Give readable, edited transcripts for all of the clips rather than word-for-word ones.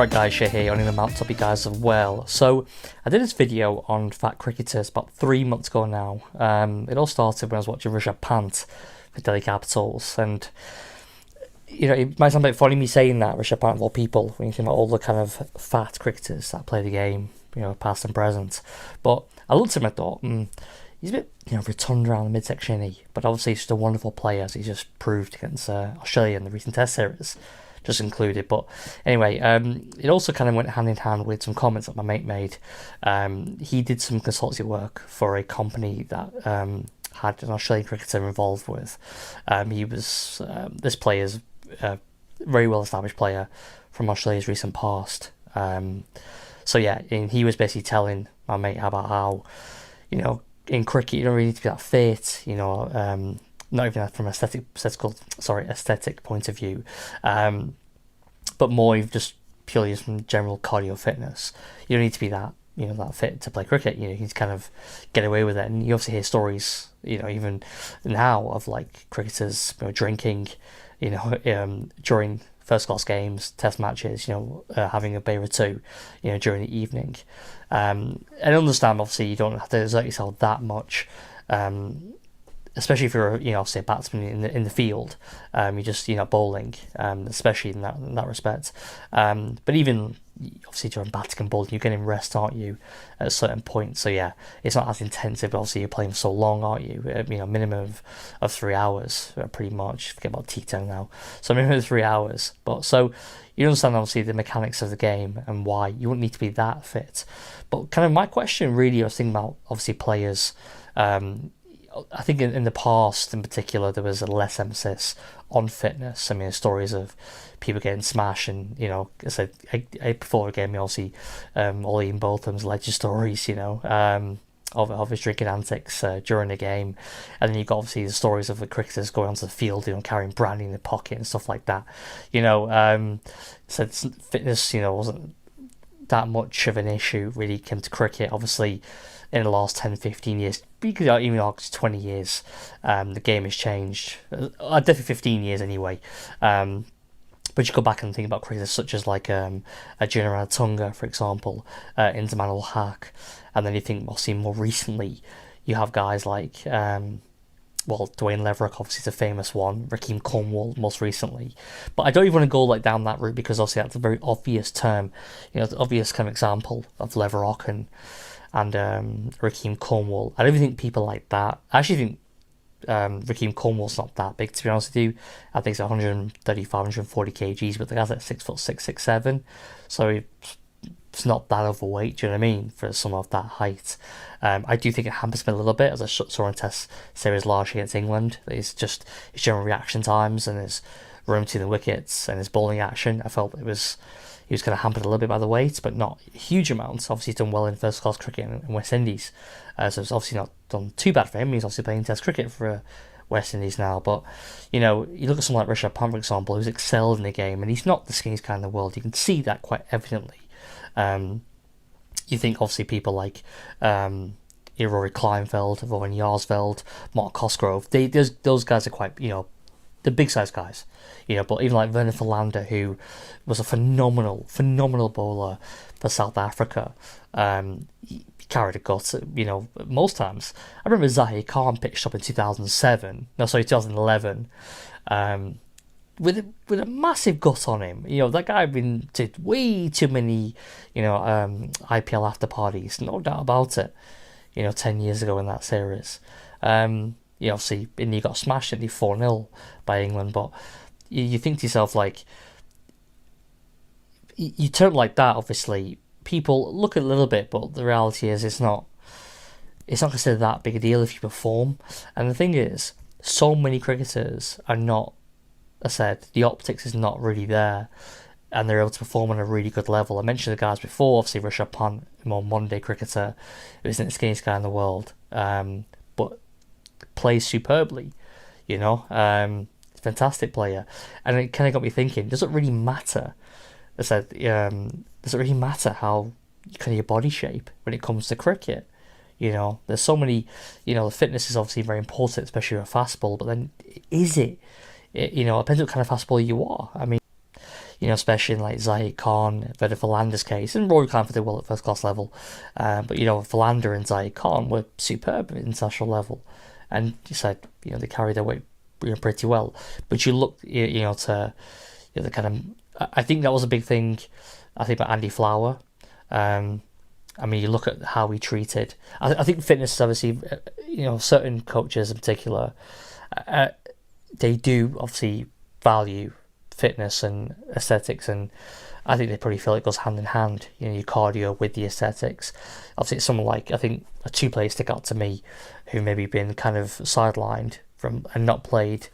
Alright guys, Shay here, on the Mount Top, you guys as well. So, I did this video on fat cricketers about 3 months ago now. It all started when I was watching Rishabh Pant for Delhi Capitals, and it might sound a bit funny me saying that, Rishabh Pant of all people, when you think about all the kind of fat cricketers that play the game, past and present. But I looked at him and I thought, he's a bit, rotund around the midsection, isn't he? But obviously he's just a wonderful player, as he just proved against Australia in the recent Test series. Just included. But anyway, it also kind of went hand in hand with some comments that my mate made. He did some consultancy work for a company that had an Australian cricketer involved with. He was this player's a very well established player from Australia's recent past. So yeah, and he was basically telling my mate about how, in cricket you don't really need to be that fit, not even from an aesthetic point of view, but more just purely from general cardio fitness. You don't need to be that, that fit to play cricket. You can kind of get away with it. And you obviously hear stories, even now of like cricketers, drinking, during first class games, test matches, having a beer or two, during the evening. And I understand, obviously, you don't have to exert yourself that much, especially if you're, obviously a batsman in the field. You're just, bowling, especially in that respect. But even obviously during batting and bowling, you're getting rest, aren't you, at a certain point? So yeah, it's not as intensive. But obviously, you're playing for so long, aren't you? Minimum of 3 hours, pretty much. Forget about T10 now. So minimum of 3 hours. But so you understand obviously the mechanics of the game and why you wouldn't need to be that fit. But kind of my question really, I was thinking about obviously players. I think in the past, in particular, there was a less emphasis on fitness. I mean, stories of people getting smashed, and I said before the game, obviously, all Ian Bolton's alleged stories, of his drinking antics during the game, and then you've got obviously the stories of the cricketers going onto the field, carrying brandy in their pocket and stuff like that. So fitness, wasn't that much of an issue really came to cricket. Obviously, in the last 10, 15 years, because even like 20 years, the game has changed. Definitely 15 years anyway. But you go back and think about cricketers such as like a Jinarad Tunga, for example, Inzamam ul Haq, and then you think, obviously, more recently, you have guys like, Dwayne Leverett, obviously, is a famous one, Rakeem Cornwall, most recently. But I don't even want to go down that route, because obviously that's a very obvious term, the obvious kind of example of Leverett and Rakeem Cornwall. I don't even think people like that. I actually think Rakeem Cornwall's not that big, to be honest with you. I think it's 135, 140 kgs, but the guy's like 6'6", 6'7", so it's not that overweight. Do you know what I mean? For someone of that height, I do think it hampers him a little bit, as I saw in Test series large against England. It's just his general reaction times and his room to the wickets and his bowling action. I felt he was kind of hampered a little bit by the weight, but not huge amounts. Obviously, he's done well in first class cricket in West Indies, so it's obviously not done too bad for him. He's obviously playing Test cricket for West Indies now. But you look at someone like Rishabh Pant, for example, who's excelled in the game, and he's not the skinniest guy in the world. You can see that quite evidently. You think obviously people like Rory Kleinfeld, Owen Yarsveld, Mark Cosgrove. Those guys are quite the big size guys, but even like Vernon Philander, who was a phenomenal bowler for South Africa, he carried a gut, most times. I remember Zahir Khan pitched up in 2011, with a massive gut on him. That guy did way too many, IPL after parties, no doubt about it, 10 years ago in that series. Obviously, India got smashed at 4-0 by England, but you think to yourself, like, you turn like that, obviously, people look at it a little bit, but the reality is it's not considered that big a deal if you perform. And the thing is, so many cricketers are not, I said, the optics is not really there, and they're able to perform on a really good level. I mentioned the guys before, obviously Rishabh Pant, a more modern day cricketer, who isn't the skinniest guy in the world, but plays superbly, fantastic player. And it kind of got me thinking, does it really matter? I said, does it really matter how kind of your body shape when it comes to cricket? There's so many, the fitness is obviously very important, especially with a fast ball, but then is it? It depends what kind of fast bowler you are. I mean, especially in like Zahid Khan, for the Philander's case, and Rory Khan did well at first class level. But Philander and Zahid Khan were superb at international level, and you said they carried their weight pretty well. But you look to the kind of, I think that was a big thing. I think about Andy Flower. I mean, you look at how he treated. I think fitness is obviously, certain coaches in particular, they do obviously value fitness and aesthetics, and I think they probably feel it goes hand in hand. Your cardio with the aesthetics. Obviously, it's someone like, I think two players stick out to me, who maybe been kind of sidelined from and not played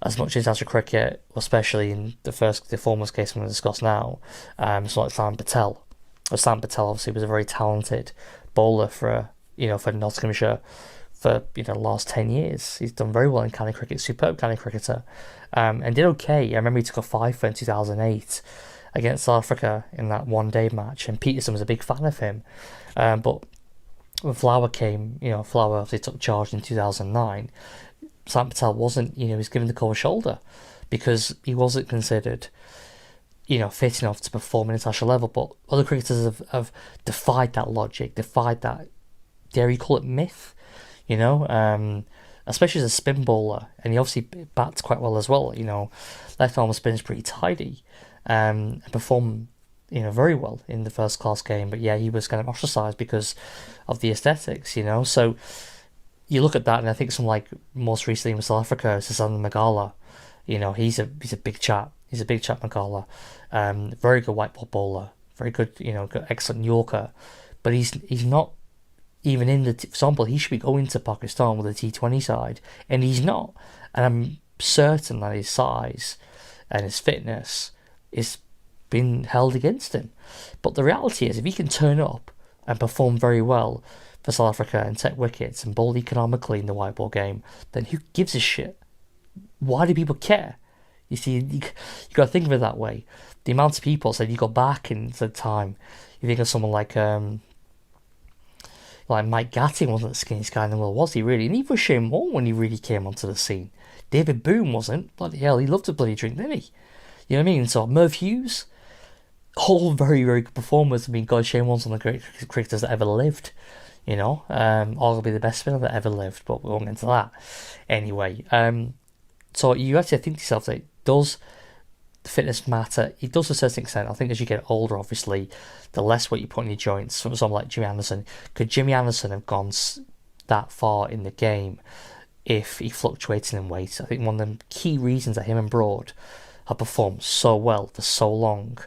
as much international cricket, especially in the foremost case I'm going to discuss now. So like Sam Patel. Sam Patel obviously was a very talented bowler for Nottinghamshire for the last 10 years. He's done very well in county cricket, superb county cricketer, and did okay. I remember he took a fifer in 2008 against South Africa in that one-day match, and Peterson was a big fan of him. But when Flower came, Flower obviously took charge in 2009. Sam Patel wasn't, he was given the cold shoulder because he wasn't considered fit enough to perform at international level. But other cricketers have defied that logic, defied that, dare you call it, myth, especially as a spin bowler. And he obviously bats quite well as well, left arm spin is pretty tidy, and performed, very well in the first class game. But yeah, he was kind of ostracised because of the aesthetics, so you look at that, and I think some like most recently in South Africa, Susan Magala, he's a big chap. He's a big chap, Magala. Very good white ball bowler. Very good, excellent Yorker. But he's not even in the... for example, he should be going to Pakistan with the T20 side, and he's not. And I'm certain that his size and his fitness is being held against him. But the reality is, if he can turn up and perform very well for South Africa and take wickets and bowl economically in the white ball game, then who gives a shit? Why do people care? You see, you got to think of it that way. The amount of people said you go back in the time, you think of someone like Mike Gatting wasn't the skinniest guy in the world, was he really? And he was Shane Warne when he really came onto the scene. David Boone wasn't. Bloody hell, he loved to bloody drink, didn't he? You know what I mean? So Merv Hughes, all very, very good performers. I mean, God, Shane Warne's one of the great cricketers that ever lived. Arguably the best spinner that ever lived, but we won't get into that. Anyway, so you actually think to yourself, that does fitness matter? It does to a certain extent. I think as you get older, obviously, the less weight you put in your joints. From someone like Jimmy Anderson, could Jimmy Anderson have gone that far in the game if he fluctuated in weight? I think one of the key reasons that him and Broad have performed so well for so long,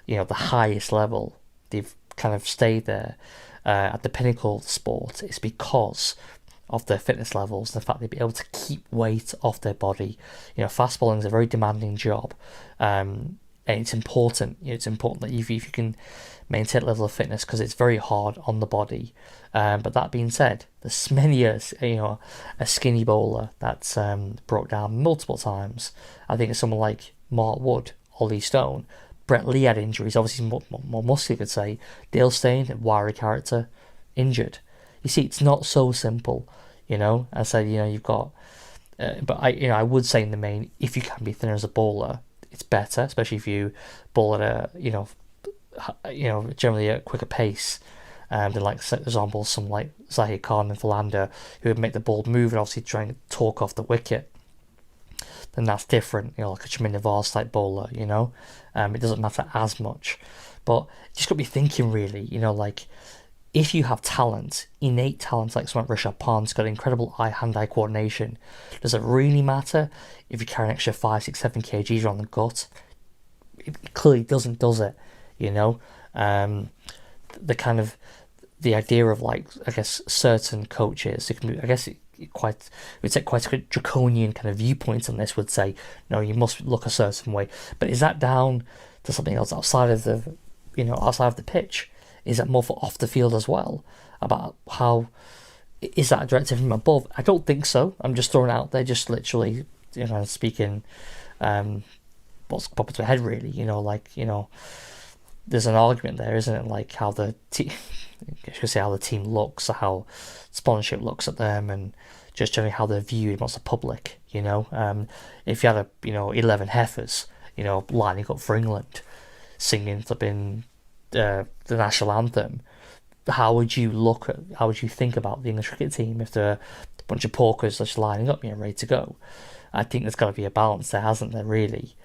the highest level, they've kind of stayed there at the pinnacle of the sport, is because of their fitness levels, the fact they'd be able to keep weight off their body. Fast bowling is a very demanding job, and it's important. It's important that if you can maintain a level of fitness, because it's very hard on the body. But that being said, there's many a skinny bowler that's broke down multiple times. I think it's someone like Mark Wood, Ollie Stone. Brett Lee had injuries, obviously more muscular, you could say. Dale Steyn, a wiry character, injured. You see, it's not so simple, I said, you've got, but I would say in the main, if you can be thinner as a bowler, it's better, especially if you bowl at a, generally a quicker pace, than like, for example, some like Zahid Khan and Philander, who would make the ball move and obviously try and talk off the wicket. Then that's different, like a Chaminda Vaz type bowler, it doesn't matter as much. But you just got to be thinking really, like, if you have talent, innate talent, like someone like Rishabh Pant's got incredible hand-eye coordination, does it really matter if you carry an extra 5, 6, 7 kgs on the gut? It clearly doesn't, does it? The kind of, the idea of, like, I guess, certain coaches, it can be, I guess, we'd take quite a draconian kind of viewpoint on this, would say, no, you must look a certain way. But is that down to something else outside of the, outside of the pitch? Is that more for off the field as well? About how, is that a directive from above? I don't think so. I'm just throwing it out there, just literally, speaking what's popping to my head really, there's an argument there, isn't it? Like how the team, I should say how the team looks, or how sponsorship looks at them, and just generally how they're viewed amongst the public, If you had 11 heifers, lining up for England, singing flipping the national anthem. How would you think about the English cricket team if they're a bunch of porkers just lining up, ready to go? I think there's got to be a balance there, hasn't there, really?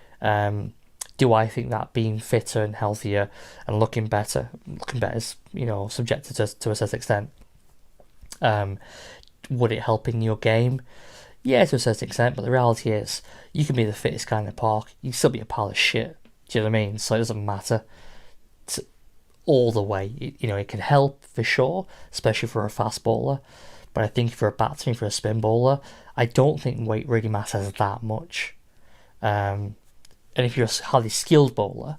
Do I think that being fitter and healthier and looking better is, subjected to a certain extent? Would it help in your game? Yeah, to a certain extent, but the reality is, you can be the fittest guy in the park, you can still be a pile of shit. Do you know what I mean? So it doesn't matter all the way. It can help for sure, especially for a fast bowler. But I think for a batsman, for a spin bowler, I don't think weight really matters that much. And if you're a highly skilled bowler,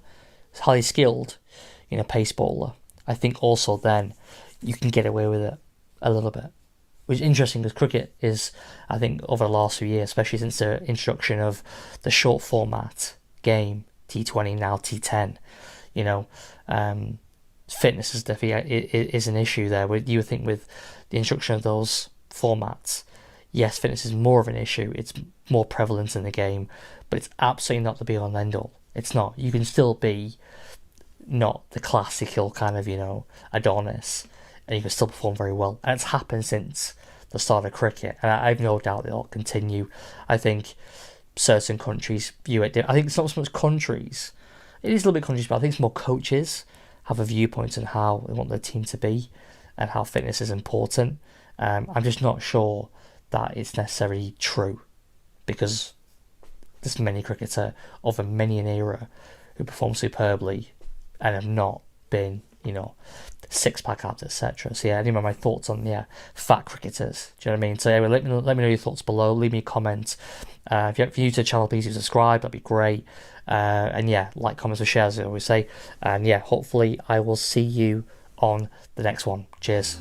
pace bowler, I think also then you can get away with it a little bit. Which is interesting because cricket is, I think, over the last few years, especially since the introduction of the short format game, T20, now T10, fitness is definitely is an issue there. You would think with the introduction of those formats, yes, fitness is more of an issue. It's more prevalent in the game, but it's absolutely not the be-all and end-all. It's not. You can still be not the classical kind of, Adonis, and you can still perform very well. And it's happened since the start of cricket, and I have no doubt it'll continue. I think certain countries view it. I think it's not so much countries. It is a little bit countries, but I think it's more coaches have a viewpoint on how they want their team to be and how fitness is important. I'm just not sure that it's necessarily true, because there's many cricketer of many an era who perform superbly and have not been, six-pack abs, etc. So yeah, anyway, my thoughts on fat cricketers. Do you know what I mean? So yeah, let me know your thoughts below. Leave me a comment. If you're new to the channel, please do subscribe. That'd be great. And yeah, like, comments, or share, as I always say. And yeah, hopefully I will see you on the next one. Cheers.